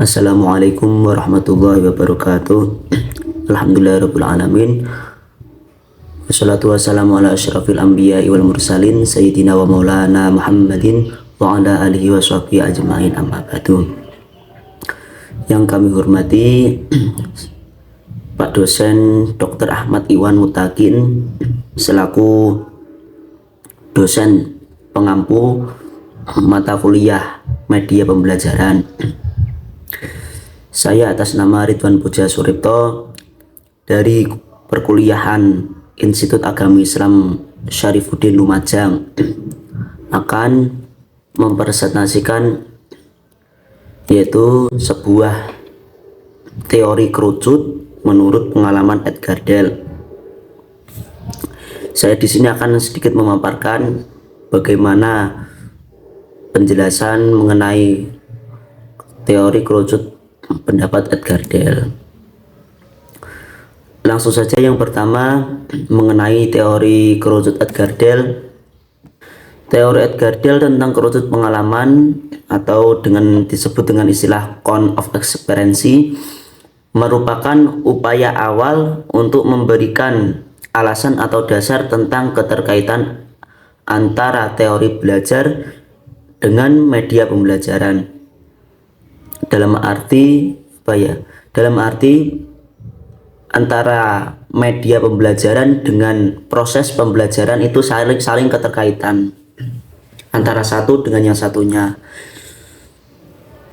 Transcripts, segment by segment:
Assalamualaikum warahmatullahi wabarakatuh. Alhamdulillahirabbil alamin. Wassalatu wassalamu ala asyrafil anbiya'i wal mursalin sayyidina wa maulana Muhammadin wa ala alihi wa sahbihi ajma'in, amma ba'du. Yang kami hormati Pak dosen Dr. Ahmad Iwan Mutakin selaku dosen pengampu mata kuliah media pembelajaran. Saya atas nama Ridwan Puja Suripto dari perkuliahan Institut Agama Islam Syarifuddin Lumajang akan mempresentasikan yaitu sebuah teori kerucut menurut pengalaman Edgar Dale. Saya di sini akan sedikit memaparkan bagaimana penjelasan mengenai teori kerucut pendapat Edgar Dale. Langsung saja, yang pertama mengenai teori kerucut Edgar Dale. Teori Edgar Dale tentang kerucut pengalaman atau disebut dengan istilah count of experience merupakan upaya awal untuk memberikan alasan atau dasar tentang keterkaitan antara teori belajar dengan media pembelajaran. Dalam arti antara media pembelajaran dengan proses pembelajaran itu saling keterkaitan antara satu dengan yang satunya.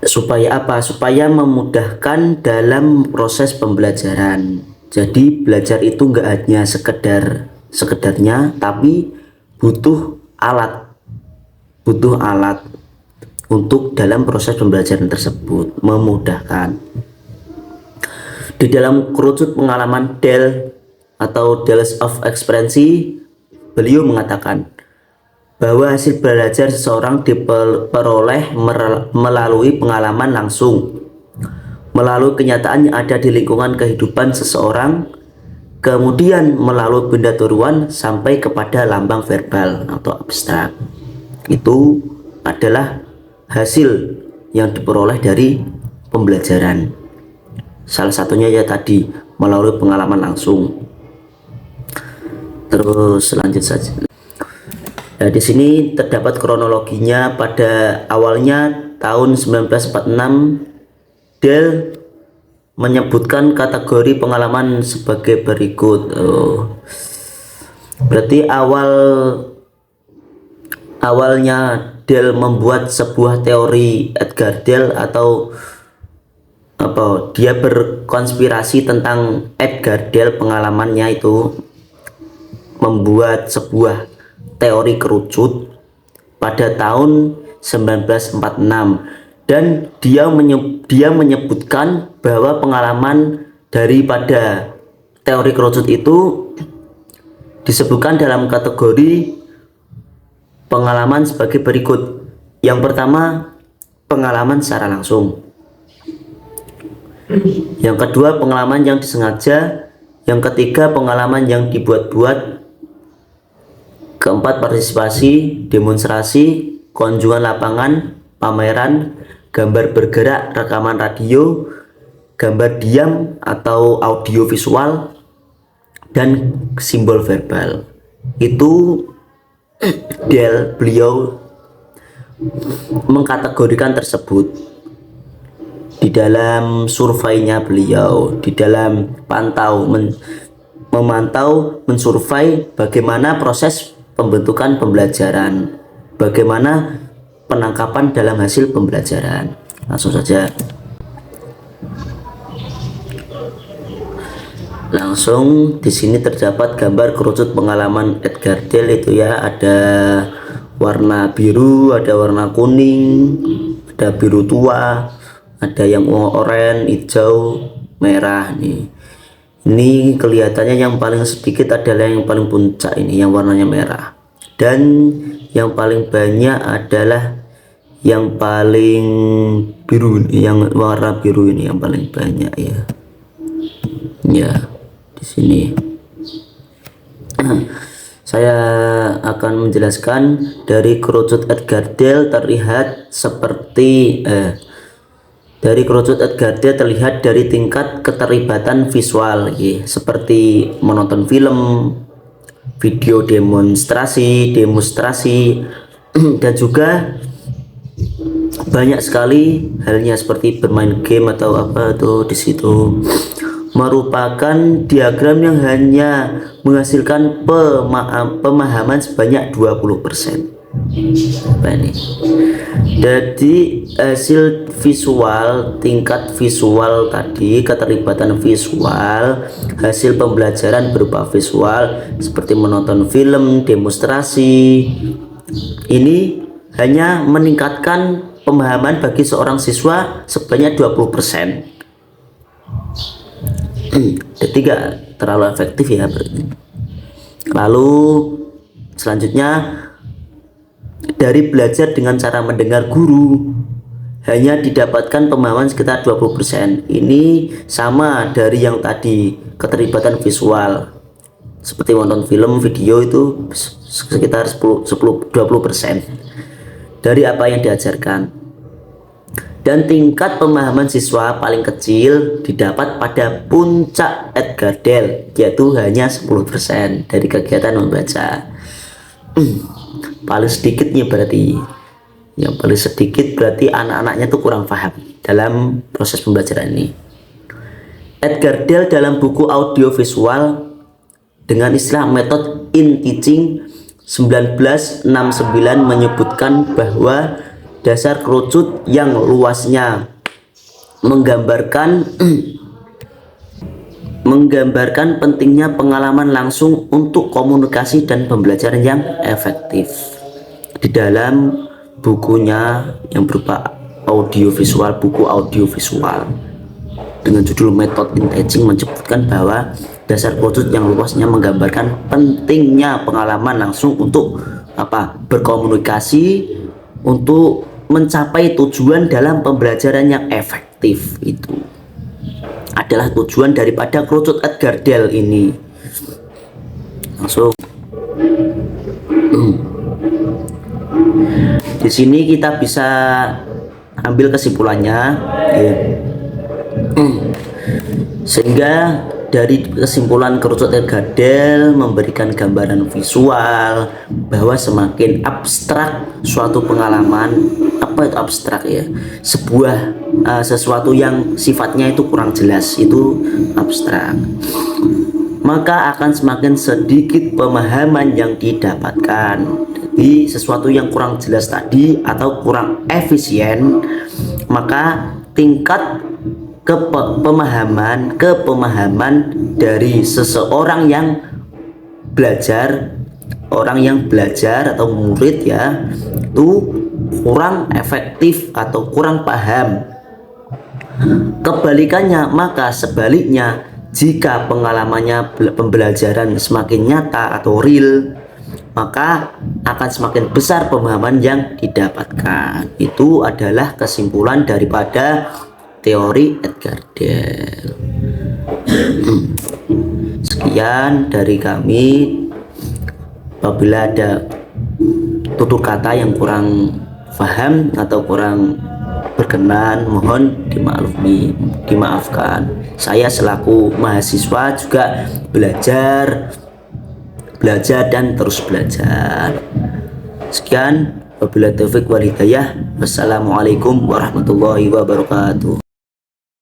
Supaya apa? Supaya memudahkan dalam proses pembelajaran. Jadi belajar itu enggak hanya sekedarnya, tapi butuh alat untuk dalam proses pembelajaran tersebut, memudahkan. Di dalam kerucut pengalaman Dale atau Dales of Experience, beliau mengatakan bahwa hasil belajar seseorang diperoleh melalui pengalaman langsung, melalui kenyataan yang ada di lingkungan kehidupan seseorang, kemudian melalui benda turuan sampai kepada lambang verbal atau abstrak. Itu adalah hasil yang diperoleh dari pembelajaran. Salah satunya ya tadi melalui pengalaman langsung. Terus lanjut saja. Nah, di sini terdapat kronologinya. Pada awalnya tahun 1946, Dale menyebutkan kategori pengalaman sebagai berikut. Berarti awalnya Dale membuat sebuah teori Edgar Dale atau dia berkonspirasi tentang Edgar Dale, pengalamannya itu membuat sebuah teori kerucut pada tahun 1946, dan dia menyebutkan bahwa pengalaman daripada teori kerucut itu disebutkan dalam kategori pengalaman sebagai berikut. Yang pertama, pengalaman secara langsung. Yang kedua, pengalaman yang disengaja. Yang ketiga, pengalaman yang dibuat-buat. Keempat, partisipasi, demonstrasi, kunjungan lapangan, pameran, gambar bergerak, rekaman radio, gambar diam atau audio visual, dan simbol verbal. Itu beliau mengkategorikan tersebut di dalam surveinya beliau, di dalam memantau, mensurvei bagaimana proses pembentukan pembelajaran, bagaimana penangkapan dalam hasil pembelajaran. Langsung saja. Langsung di sini terdapat gambar kerucut pengalaman Edgar Dale itu ya, ada warna biru, ada warna kuning, ada biru tua, ada yang oranye, hijau, merah nih. Ini kelihatannya yang paling sedikit adalah yang paling puncak ini, yang warnanya merah. Dan yang paling banyak adalah yang paling biru, yang warna biru ini yang paling banyak ya. Ya, di sini. Saya akan menjelaskan dari kerucut Edgar Dale terlihat seperti Dari kerucut Edgar Dean terlihat dari tingkat keterlibatan visual, ya, seperti menonton film, video demonstrasi, dan juga banyak sekali halnya seperti bermain game atau apa tuh di situ. Merupakan diagram yang hanya menghasilkan pemahaman sebanyak 20%. Apa ini? Jadi hasil visual, tingkat visual tadi, keterlibatan visual, hasil pembelajaran berupa visual seperti menonton film, demonstrasi, ini hanya meningkatkan pemahaman bagi seorang siswa sebanyak 20%. Jadi gak terlalu efektif ya. Lalu selanjutnya, dari belajar dengan cara mendengar guru hanya didapatkan pemahaman sekitar 20%. Ini sama dari yang tadi, keterlibatan visual seperti menonton film, video itu sekitar 20% dari apa yang diajarkan. Dan tingkat pemahaman siswa paling kecil didapat pada puncak Edgar Dean, yaitu hanya 10% dari kegiatan membaca. Paling sedikitnya berarti, yang paling sedikit berarti anak-anaknya tuh kurang paham dalam proses pembelajaran ini. Edgar Dean dalam buku audiovisual dengan istilah metode in teaching 1969 menyebutkan bahwa dasar kerucut yang luasnya menggambarkan pentingnya pengalaman langsung untuk komunikasi dan pembelajaran yang efektif. Di dalam bukunya yang berupa audiovisual, buku audiovisual dengan judul Method in Teaching menyebutkan bahwa dasar kerucut yang luasnya menggambarkan pentingnya pengalaman langsung untuk berkomunikasi, untuk mencapai tujuan dalam pembelajaran yang efektif. Itu adalah tujuan daripada kerucut Edgar Dean ini. Langsung di sini kita bisa ambil kesimpulannya, sehingga dari kesimpulan kerucut Edgar Dean memberikan gambaran visual bahwa semakin abstrak suatu pengalaman, apa itu abstrak ya, sebuah sesuatu yang sifatnya itu kurang jelas, itu abstrak, maka akan semakin sedikit pemahaman yang didapatkan. Jadi sesuatu yang kurang jelas tadi atau kurang efisien, maka tingkat kepemahaman dari seseorang yang belajar, atau murid ya, itu kurang efektif atau kurang paham. Kebalikannya, maka sebaliknya, jika pengalamannya pembelajaran semakin nyata atau real, maka akan semakin besar pemahaman yang didapatkan. Itu adalah kesimpulan daripada teori Edgar Dean. Sekian dari kami. Apabila ada tutur kata yang kurang paham atau kurang berkenan, mohon dimaafkan. Saya selaku mahasiswa juga belajar dan terus belajar. Sekian, wabillahi taufiq wal hidayah. Wassalamualaikum warahmatullahi wabarakatuh.